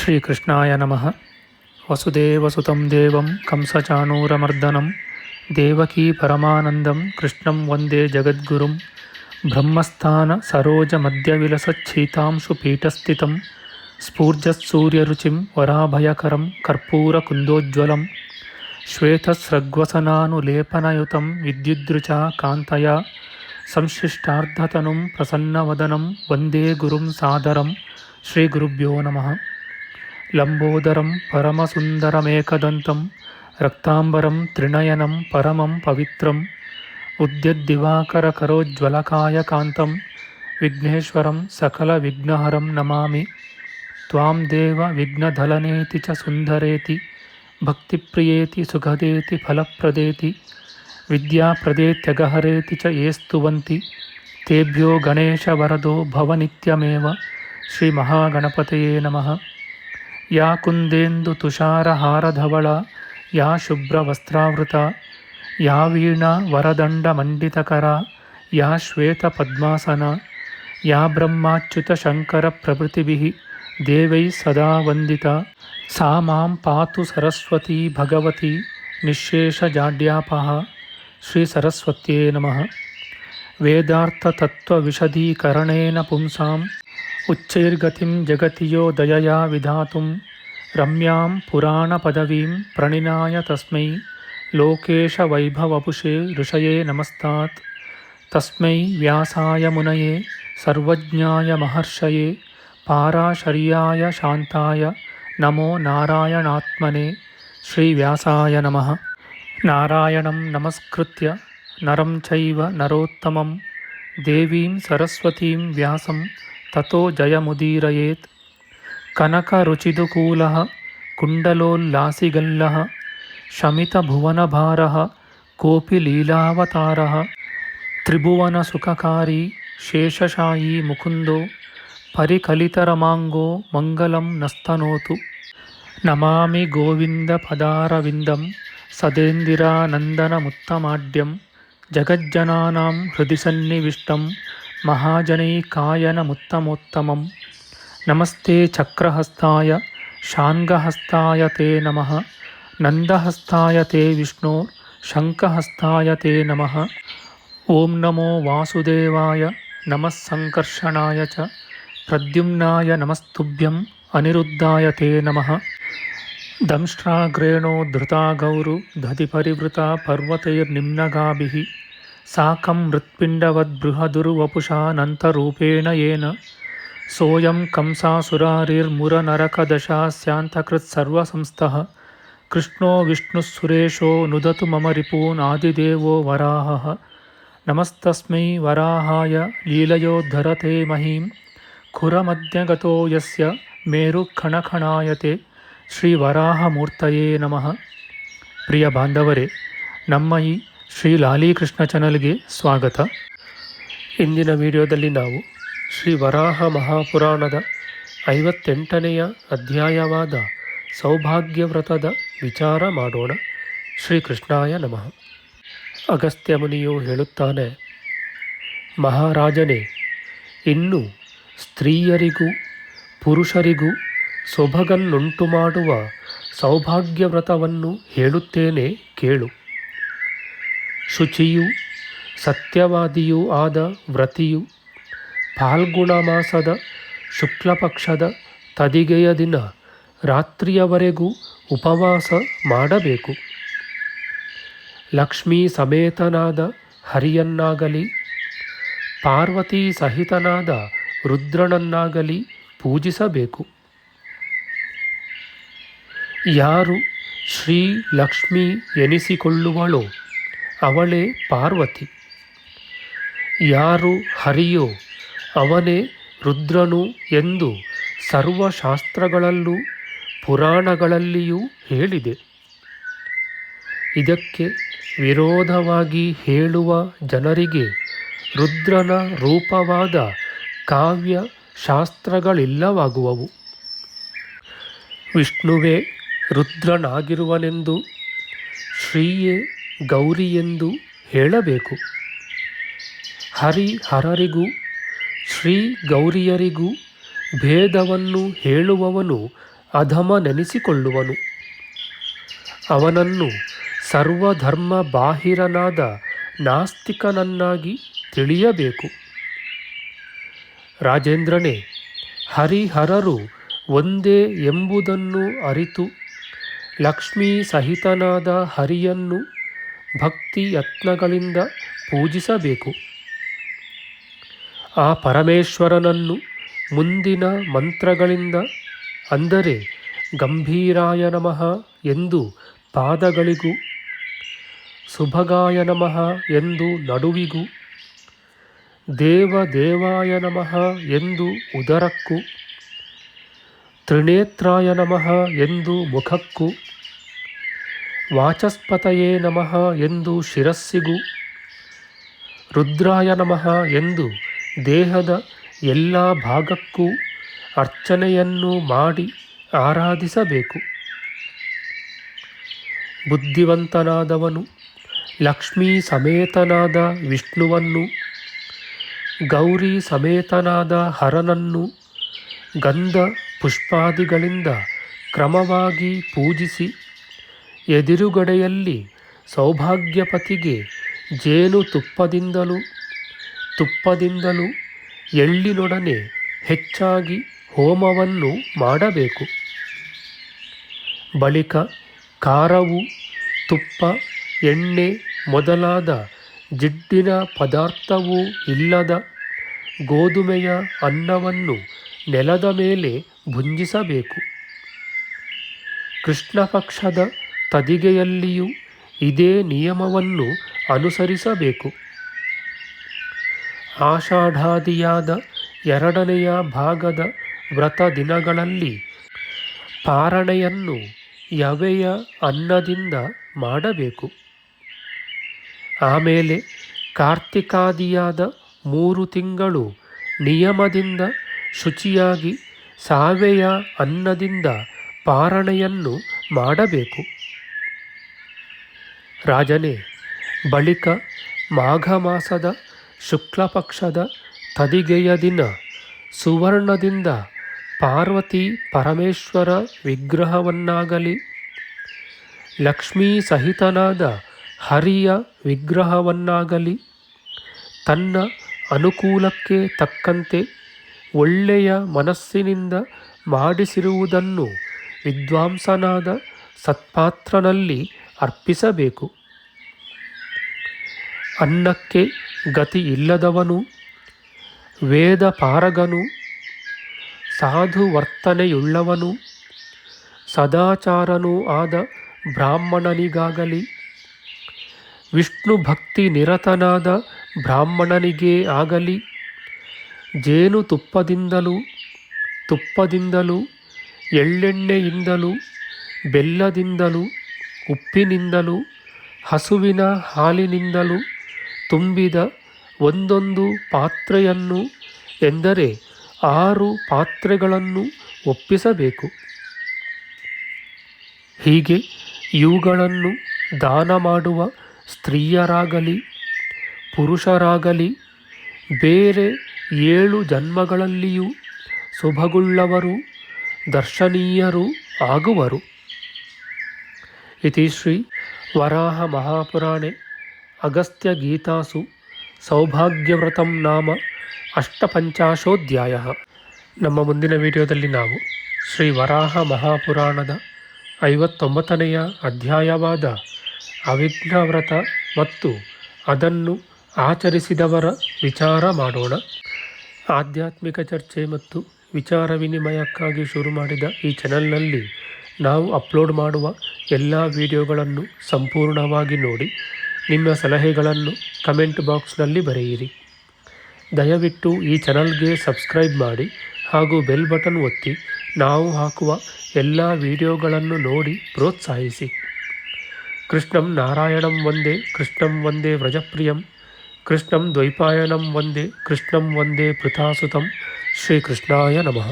ಶ್ರೀಕೃಷ್ಣಾಯ ನಮಃ. ವಸುದೇವಸುತಂ ದೇವಂ ಕಂಸಚಾಣೂರಮರ್ದನಂ ದೇವಕೀ ಪರಮಾನಂದಂ ಕೃಷ್ಣಂ ವಂದೇ ಜಗದ್ಗುರುಂ. ಬ್ರಹ್ಮಸ್ಥಾನ ಸರೋಜ ಮಧ್ಯವಿಲಸಚ್ಛೀತಾಂಶು ಪೀಠಸ್ಥಿತಂ ಸ್ಫೂರ್ಜತ್ಸೂರ್ಯರುಚಿಂ ವರಾಭಯಕರಂ ಕರ್ಪೂರಕುಂದೋಜ್ವಲಂ ಶ್ವೇತಸ್ರಗ್ವಸನಾನುಲೇಪನಯುತಂ ವಿದ್ಯುದ್ರುಚಾ ಕಾಂತಯಾ ಸಂಶ್ಲಿಷ್ಟಾರ್ಧತನುಂ ಪ್ರಸನ್ನವದನಂ ವಂದೇ ಗುರುಂ ಸಾದರಂ. ಶ್ರೀಗುರುಭ್ಯೋ ನಮಃ. ಲಂಬೋದರಂ ಪರಮಸುಂದರಮೇಕದಂತಂ ರಕ್ತಾಂಬರಂ ತ್ರಿನಯನಂ ಪರಮಂ ಪವಿತ್ರಂ ಉದ್ಯದ್ದಿವಾಕರಕರೋಜ್ವಲಕಾಯಕಾಂತಂ ವಿಘ್ನೇಶ್ವರಂ ಸಕಲವಿಘ್ನಹರಂ ನಮಾಮಿ. ತ್ವಾಂ ದೇವ ವಿಘ್ನಧಲನೇತಿ ಚ ಸುಂದರೇತಿ ಭಕ್ತಿಪ್ರಿಯೇತಿ ಸುಖದೇತಿ ಫಲಪ್ರದೇತಿ ವಿದ್ಯಾಪ್ರದೇತ್ಯಗಹರೇತಿ ಚ ಯೇ ಸ್ತುವಂತಿ ತೇಭ್ಯೋ ಗಣೇಶವರದೋ ಭವನಿತ್ಯಮೇವ. ಶ್ರೀಮಹಾಗಣಪತಯೇ ನಮಃ. ಯಾ ಕುಂದೇಂದು ತುಷಾರಹಾರಧವಳ ಯಾ ಶುಭ್ರವಸ್ತ್ರಾವೃತ ಯಾ ವೀಣಾ ವರದಂಡಮಂಡಿತಕರ ಯಾ ಶ್ವೇತಪದ್ಮಾಸನ ಯಾ ಬ್ರಹ್ಮಾಚ್ಯುತಶಂಕರಪ್ರಭೃತಿಭಿಃ ದೇವೈಃ ಸದಾ ವಂದಿತಾ ಸಾ ಮಾಂ ಪಾತು ಸರಸ್ವತೀ ಭಗವತಿ ನಿಶ್ಶೇಷಜಾಡ್ಯಾಪಃ. ಶ್ರೀ ಸರಸ್ವತ್ಯೇ ನಮಃ. ವೇದಾರ್ಥತತ್ವವಿಶದೀಕರಣೇನ ಪುಂಸಾಂ ಉಚ್ಚೈರ್ಗತಿಂ ಜಗತಿ ಯೋ ದಯಯಾ ವಿಧಾತುಂ ರಮ್ಯಾಂ ಪುರಾಣಪದವೀಂ ಪ್ರಣಿನಾಯ ತಸ್ಮೈ ಲೋಕೇಶವೈಭವಪುಷೇ ಋಷಯೇ ನಮಸ್ತಾತ್. ತಸ್ಮೈ ವ್ಯಾಸಾಯ ಮುನಯೇ ಸರ್ವಜ್ಞಾಯ ಮಹರ್ಷಯೇ ಪಾರಾಶರ್ಯಾಯ ಶಾಂತಾಯ ನಮೋ ನಾರಾಯಣಾತ್ಮನೇ. ಶ್ರೀವ್ಯಾಸಾಯ ನಮಃ. ನಾರಾಯಣಂ ನಮಸ್ಕೃತ್ಯ ನರಂ ಚೈವ ನರೋತ್ತಮಂ ದೇವೀಂ ಸರಸ್ವತೀಂ ವ್ಯಾಸಂ ತತೋ ಜಯಮುದೀರಯೇತ್. ಕನಕರುಚಿದುಕೂಲಃ ಕುಂಡಲೋಲ್ಲಾಸಿಗಲ್ಲಃ ಶಮಿತಭುವನಭಾರಃ ಕೋಪಿ ಲೀಲಾವತಾರಃ ತ್ರಿಭುವನಸುಖಕಾರಿ ಶೇಷಶಾಯೀ ಮುಕುಂದೋ ಪರಿಕಲಿತರಮಾಂಗೋ ಮಂಗಲಂ ನಸ್ತನೋತು. ನಮಾಮಿ ಗೋವಿಂದಪದಾರವಿಂದಂ ಸದೇಂದಿರಾನಂದನಮುತ್ತಮಾಡ್ಯಂ ಜಗಜ್ಜನಾನಾಂ ಹೃದಿ ಸನ್ನಿವಿಷ್ಟಂ ಮಹಾಜನೈಕಾಯನಮುತ್ತಮೋತ್ತಮಂ. ನಮಸ್ತೆ ಚಕ್ರಹಸ್ತಾಯ ಶಾಂಗಹಸ್ತಾಯ ತೇ ನಮಃ. ನಂದಹಸ್ತಾಯ ತೇ ವಿಷ್ಣೋ ಶಂಖಹಸ್ತಾಯ ತೇ ನಮಃ. ಓಂ ನಮೋ ವಾಸುದೇವಾಯ ನಮಃ ಸಂಕರ್ಷಣಾಯ ಚ ಪ್ರದ್ಯುಮ್ನಾಯ ನಮಸ್ತುಭ್ಯಂ ಅನಿರುದ್ಧಾಯ ತೇ ನಮಃ. ದಂಷ್ಟ್ರಾಗ್ರೇಣೋ ಧೃತಾ ಗೌರು ದಧಿಪರಿವೃತಾ ಪರ್ವತೈರ್ನಿಮ್ನಗಾಭಿಃ ಸಾಕಂ ಮೃತ್ಪಿಂಡವದ್ಬೃಹದುರ್ವಪುಷಾನಂತರೂಪೇಣ ಯೇನ ಸೋಯಂ ಕಂಸಾಸುರಾರಿರ್ಮುರನರಕದಶಾಸ್ಯಾಂತಕೃತ್ಸರ್ವಸಂಸ್ಥಃ ಕೃಷ್ಣೋ ವಿಷ್ಣುಃಸುರೇಶೋ ನುದತು ಮಮ ರಿಪೂನ್ ಆದಿದೇವೋ ವರಾಹಃ. ನಮಸ್ತಸ್ಮೈ ವರಾಹಾಯ ಲೀಲಯೋದ್ಧರತೆ ಮಹೀಂ ಖುರಮಧ್ಯಗತೋ ಯಸ್ಯ ಮೇರುಖಣಖಣಾಯತೆ. ಶ್ರೀ ವರಾಹಮೂರ್ತಯೇ ನಮಃ. ಪ್ರಿಯ ಬಾಂಧವರೇ, ನಮ್ಮ ಈ ಶ್ರೀ ಲಾಲೀಕೃಷ್ಣ ಚಾನಲ್ಗೆ ಸ್ವಾಗತ. ಇಂದಿನ ವಿಡಿಯೋದಲ್ಲಿ ನಾವು ಶ್ರೀ ವರಾಹ ಮಹಾಪುರಾಣದ 58ನೆಯ ಅಧ್ಯಾಯವಾದ ಸೌಭಾಗ್ಯವ್ರತದ ವಿಚಾರ ಮಾಡೋಣ. ಶ್ರೀಕೃಷ್ಣಾಯ ನಮಃ. ಅಗಸ್ತ್ಯ ಮುನಿಯು ಹೇಳುತ್ತಾನೆ, ಮಹಾರಾಜನೇ, ಇನ್ನು ಸ್ತ್ರೀಯರಿಗೂ ಪುರುಷರಿಗೂ ಸೊಬಗನ್ನುಂಟು ಮಾಡುವ ಸೌಭಾಗ್ಯವ್ರತವನ್ನು ಹೇಳುತ್ತೇನೆ ಕೇಳು. ಶುಚಿಯೂ ಸತ್ಯವಾದಿಯೂ ಆದ ವ್ರತಿಯು ಫಾಲ್ಗುಣ ಮಾಸದ ಶುಕ್ಲಪಕ್ಷದ ತದಿಗೆಯ ದಿನ ರಾತ್ರಿಯವರೆಗೂ ಉಪವಾಸ ಮಾಡಬೇಕು. ಲಕ್ಷ್ಮೀ ಸಮೇತನಾದ ಹರಿಯನ್ನಾಗಲಿ ಪಾರ್ವತೀ ಸಹಿತನಾದ ರುದ್ರನನ್ನಾಗಲಿ ಪೂಜಿಸಬೇಕು. ಯಾರು ಶ್ರೀ ಲಕ್ಷ್ಮೀ ಎನಿಸಿಕೊಳ್ಳುವಳೋ ಅವಳೇ ಪಾರ್ವತಿ, ಯಾರು ಹರಿಯೋ ಅವನೇ ರುದ್ರನು ಎಂದು ಸರ್ವಶಾಸ್ತ್ರಗಳಲ್ಲೂ ಪುರಾಣಗಳಲ್ಲಿಯೂ ಹೇಳಿದೆ. ಇದಕ್ಕೆ ವಿರೋಧವಾಗಿ ಹೇಳುವ ಜನರಿಗೆ ರುದ್ರನ ರೂಪವಾದ ಕಾವ್ಯ ಶಾಸ್ತ್ರಗಳಿಲ್ಲವಾಗುವವು. ವಿಷ್ಣುವೇ ರುದ್ರನಾಗಿರುವನೆಂದು ಶ್ರೀಯೇ ಗೌರಿಯೆಂದು ಹೇಳಬೇಕು. ಹರಿಹರರಿಗೂ ಶ್ರೀ ಗೌರಿಯರಿಗೂ ಭೇದವನ್ನು ಹೇಳುವವನು ಅಧಮನೆನಿಸಿಕೊಳ್ಳುವನು. ಅವನನ್ನು ಸರ್ವಧರ್ಮ ಬಾಹಿರನಾದ ನಾಸ್ತಿಕನನ್ನಾಗಿ ತಿಳಿಯಬೇಕು. ರಾಜೇಂದ್ರನೇ, ಹರಿಹರರು ಒಂದೇ ಎಂಬುದನ್ನು ಅರಿತು ಲಕ್ಷ್ಮೀ ಸಹಿತನಾದ ಹರಿಯನ್ನು ಭಕ್ತಿ ಯತ್ನಗಳಿಂದ ಪೂಜಿಸಬೇಕು. ಆ ಪರಮೇಶ್ವರನನ್ನು ಮುಂದಿನ ಮಂತ್ರಗಳಿಂದ, ಅಂದರೆ ಗಂಭೀರಾಯ ನಮಃ ಎಂದು ಪಾದಗಳಿಗೂ, ಸುಭಗಾಯ ನಮಃ ಎಂದು ನಡುವಿಗೂ, ದೇವದೇವಾಯ ನಮಃ ಎಂದು ಉದರಕ್ಕೂ, ತ್ರಿನೇತ್ರಾಯ ನಮಃ ಎಂದು ಮುಖಕ್ಕೂ, ವಾಚಸ್ಪತಯೇ ನಮಃ ಎಂದು ಶಿರಸ್ಸಿಗೂ, ರುದ್ರಾಯ ನಮಃ ಎಂದು ದೇಹದ ಎಲ್ಲ ಭಾಗಕ್ಕೂ ಅರ್ಚನೆಯನ್ನು ಮಾಡಿ ಆರಾಧಿಸಬೇಕು. ಬುದ್ಧಿವಂತನಾದವನು ಲಕ್ಷ್ಮೀ ಸಮೇತನಾದ ವಿಷ್ಣುವನ್ನು, ಗೌರಿ ಸಮೇತನಾದ ಹರನನ್ನು ಗಂಧ ಪುಷ್ಪಾದಿಗಳಿಂದ ಕ್ರಮವಾಗಿ ಪೂಜಿಸಿ, ಎದುರುಗಡೆಯಲ್ಲಿ ಸೌಭಾಗ್ಯಪತಿಗೆ ಜೇನು ತುಪ್ಪದಿಂದಲೂ ಎಳ್ಳಿನೊಡನೆ ಹೆಚ್ಚಾಗಿ ಹೋಮವನ್ನು ಮಾಡಬೇಕು. ಬಳಿಕ ಖಾರವು, ತುಪ್ಪ, ಎಣ್ಣೆ ಮೊದಲಾದ ಜಿಡ್ಡಿನ ಪದಾರ್ಥವೂ ಇಲ್ಲದ ಗೋಧುಮೆಯ ಅನ್ನವನ್ನು ನೆಲದ ಮೇಲೆ ಭುಂಜಿಸಬೇಕು. ಕೃಷ್ಣ ಪಕ್ಷದ ತದಿಗೆಯಲ್ಲಿಯೂ ಇದೇ ನಿಯಮವನ್ನು ಅನುಸರಿಸಬೇಕು. ಆಷಾಢಾದಿಯಾದ 2ನೆಯ ಭಾಗದ ವ್ರತ ದಿನಗಳಲ್ಲಿ ಪಾರಣೆಯನ್ನು ಯವೆಯ ಅನ್ನದಿಂದ ಮಾಡಬೇಕು. ಆಮೇಲೆ ಕಾರ್ತಿಕಾದಿಯಾದ 3 ತಿಂಗಳು ನಿಯಮದಿಂದ ಶುಚಿಯಾಗಿ ಸಾವೆಯ ಅನ್ನದಿಂದ ಪಾರಣೆಯನ್ನು ಮಾಡಬೇಕು. ರಾಜನೇ, ಬಳಿಕ ಮಾಘ ಮಾಸದ ಶುಕ್ಲಪಕ್ಷದ ತದಿಗೆಯ ದಿನ ಸುವರ್ಣದಿಂದ ಪಾರ್ವತಿ ಪರಮೇಶ್ವರ ವಿಗ್ರಹವನ್ನಾಗಲಿ, ಲಕ್ಷ್ಮೀ ಸಹಿತನಾದ ಹರಿಯ ವಿಗ್ರಹವನ್ನಾಗಲಿ ತನ್ನ ಅನುಕೂಲಕ್ಕೆ ತಕ್ಕಂತೆ ಒಳ್ಳೆಯ ಮನಸ್ಸಿನಿಂದ ಮಾಡಿಸಿರುವುದನ್ನು ವಿದ್ವಾಂಸನಾದ ಸತ್ಪಾತ್ರನಲ್ಲಿ ಅರ್ಪಿಸಬೇಕು. ಅನ್ನಕ್ಕೆ ಗತಿ ಇಲ್ಲದವನು, ವೇದ ಪಾರಗನು, ಸಾಧು ವರ್ತನೆಯುಳ್ಳವನು, ಸದಾಚಾರನೂ ಆದ ಬ್ರಾಹ್ಮಣನಿಗಾಗಲಿ, ವಿಷ್ಣು ಭಕ್ತಿ ನಿರತನಾದ ಬ್ರಾಹ್ಮಣನಿಗೇ ಆಗಲಿ, ತುಪ್ಪದಿಂದಲೂ ಎಳ್ಳೆಣ್ಣೆಯಿಂದಲೂ ಬೆಲ್ಲದಿಂದಲೂ ಉಪ್ಪಿನಿಂದಲೂ ಹಸುವಿನ ಹಾಲಿನಿಂದಲೂ ತುಂಬಿದ ಒಂದೊಂದು ಪಾತ್ರೆಯನ್ನು, ಎಂದರೆ 6 ಪಾತ್ರೆಗಳನ್ನು ಒಪ್ಪಿಸಬೇಕು. ಹೀಗೆ ಇವುಗಳನ್ನು ದಾನ ಮಾಡುವ ಸ್ತ್ರೀಯರಾಗಲಿ ಪುರುಷರಾಗಲಿ ಬೇರೆ 7 ಜನ್ಮಗಳಲ್ಲಿಯೂ ಶುಭಗುಳ್ಳವರು, ದರ್ಶನೀಯರೂ ಆಗುವರು. ಇತಿ ಶ್ರೀ ವರಾಹ ಮಹಾಪುರಾಣೆ ಅಗಸ್ತ್ಯಗೀತಾಸು ಸೌಭಾಗ್ಯವ್ರತಂ ನಾಮ ಅಷ್ಟಪಂಚಾಶೋಧ್ಯಾಯ. ನಮ್ಮ ಮುಂದಿನ ವಿಡಿಯೋದಲ್ಲಿ ನಾವು ಶ್ರೀ ವರಾಹ ಮಹಾಪುರಾಣದ 59ನೆಯ ಅಧ್ಯಾಯವಾದ ಅವಿಘ್ನವ್ರತ ಮತ್ತು ಅದನ್ನು ಆಚರಿಸಿದವರ ವಿಚಾರ ಮಾಡೋಣ. ಆಧ್ಯಾತ್ಮಿಕ ಚರ್ಚೆ ಮತ್ತು ವಿಚಾರ ವಿನಿಮಯಕ್ಕಾಗಿ ಶುರು ಮಾಡಿದ ಈ ಚಾನಲ್ನಲ್ಲಿ ನಾವು ಅಪ್ಲೋಡ್ ಮಾಡುವ ಎಲ್ಲ ವಿಡಿಯೋಗಳನ್ನು ಸಂಪೂರ್ಣವಾಗಿ ನೋಡಿ ನಿಮ್ಮ ಸಲಹೆಗಳನ್ನು ಕಮೆಂಟ್ ಬಾಕ್ಸ್ನಲ್ಲಿ ಬರೆಯಿರಿ. ದಯವಿಟ್ಟು ಈ ಚಾನಲ್ಗೆ ಸಬ್ಸ್ಕ್ರೈಬ್ ಮಾಡಿ ಹಾಗೂ ಬೆಲ್ ಬಟನ್ ಒತ್ತಿ ನಾವು ಹಾಕುವ ಎಲ್ಲ ವಿಡಿಯೋಗಳನ್ನು ನೋಡಿ ಪ್ರೋತ್ಸಾಹಿಸಿ. ಕೃಷ್ಣಂ ನಾರಾಯಣಂ ವಂದೇ ಕೃಷ್ಣಂ ವಂದೇ ವ್ರಜಪ್ರಿಯಂ ಕೃಷ್ಣಂ ದ್ವೈಪಾಯನಂ ವಂದೇ ಕೃಷ್ಣಂ ವಂದೇ ಪೃಥಾಸುತಂ. ಶ್ರೀಕೃಷ್ಣಾಯ ನಮಃ.